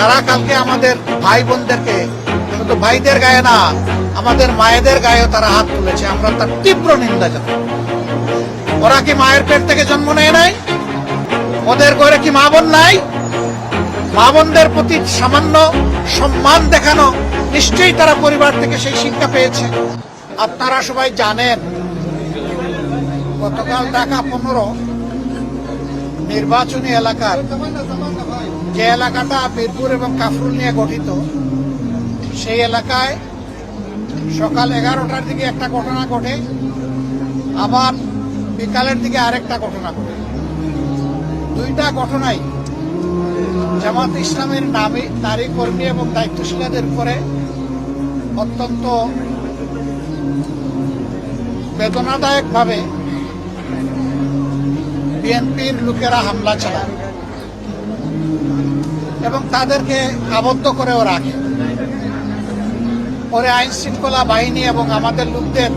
যারা কালকে আমাদের ভাই বোনদেরকে, শুধু ভাইদের গায়ে না, আমাদের মায়েদের গায়েও তারা হাত তুলেছে, আমরা তার তীব্র নিন্দা জানাই। ওরা কি মায়ের পেট থেকে জন্ম নেয় নাই? ওদের ঘরে কি মা বোন নাই? মা বোনদের প্রতি সামান্য সম্মান দেখানো, নিশ্চয়ই তারা পরিবার থেকে সেই শিক্ষা পেয়েছে। আপনারা সবাই জানেন, গতকাল ঢাকা 15 নির্বাচনী এলাকার, যে এলাকাটা মিরপুর এবং কাফরুল নিয়ে গঠিত, সেই এলাকায় সকাল 11টার দিকে একটা ঘটনা ঘটে, আবার বিকালের দিকে আরেকটা ঘটনা ঘটে। দুইটা ঘটনাই জামাত ইসলামের নারী কর্মী এবং দায়িত্বশীলদের উপরে অত্যন্ত বেদনাদায়কভাবে বিএনপির লোকেরা হামলা চালায় এবং তাদেরকে আবদ্ধ করেও রাখে। পরে আইন শৃঙ্খলা বাহিনী এবং আমাদের লোকদের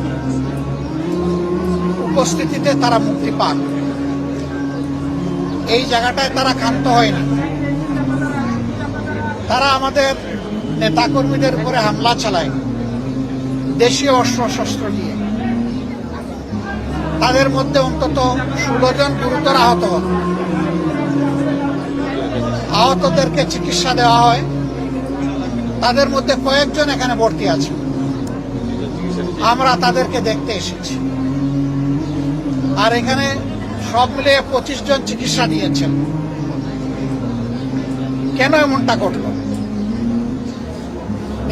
উপস্থিতিতে তারা মুক্তি পান। এই জায়গাটায় তারা ক্ষান্ত হয়নি, তারা আমাদের নেতাকর্মীদের উপরে হামলা চালায় দেশীয় অস্ত্র দিয়ে। তাদের মধ্যে অন্তত 16 জন গুরুতর আহত হন। আহতদেরকে চিকিৎসা দেওয়া হয়, তাদের মধ্যে কয়েকজন এখানে ভর্তি আছে। আমরা তাদেরকে দেখতে এসেছি। আর এখানে সব মিলিয়ে 25 জন চিকিৎসা দিয়েছেন। কেন এমনটা ঘটল?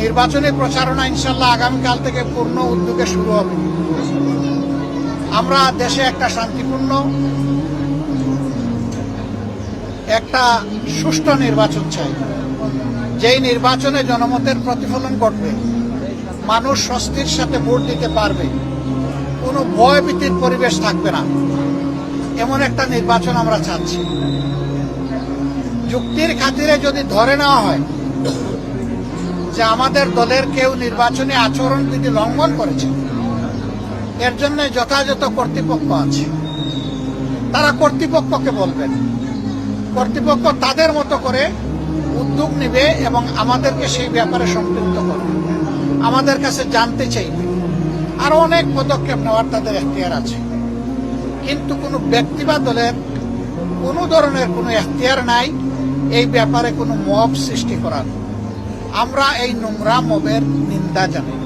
নির্বাচনী প্রচারণা ইনশাল্লাহ আগামীকাল থেকে পূর্ণ উদ্যোগে শুরু হবে। আমরা দেশে একটা শান্তিপূর্ণ, একটা সুষ্ঠু নির্বাচন চাই, যেই নির্বাচনে জনমতের প্রতিফলন ঘটবে, মানুষ স্বস্তির সাথে ভোট দিতে পারবে, কোনো ভয়ভীতির পরিবেশ থাকবে না, এমন একটা নির্বাচন আমরা চাচ্ছি। যুক্তির খাতিরে যদি ধরে নেওয়া হয় যে আমাদের দলের কেউ নির্বাচনী আচরণবিধি লঙ্ঘন করেছে, এর জন্য যথাযথ কর্তৃপক্ষ আছে, তারা কর্তৃপক্ষকে বলবেন, কর্তৃপক্ষ তাদের মতো করে উদ্যোগ নেবে এবং আমাদেরকে সেই ব্যাপারে সম্পৃক্ত করবে, আমাদের কাছে জানতে চাইবে। আরো অনেক পদক্ষেপ নেওয়ার তাদের এখতিয়ার আছে, কিন্তু কোনো ব্যক্তি বা দলের কোনো ধরনের কোনো এখতিয়ার নাই এই ব্যাপারে কোনো মব সৃষ্টি করার। আমরা এই নোংরা মবের নিন্দা জানাই।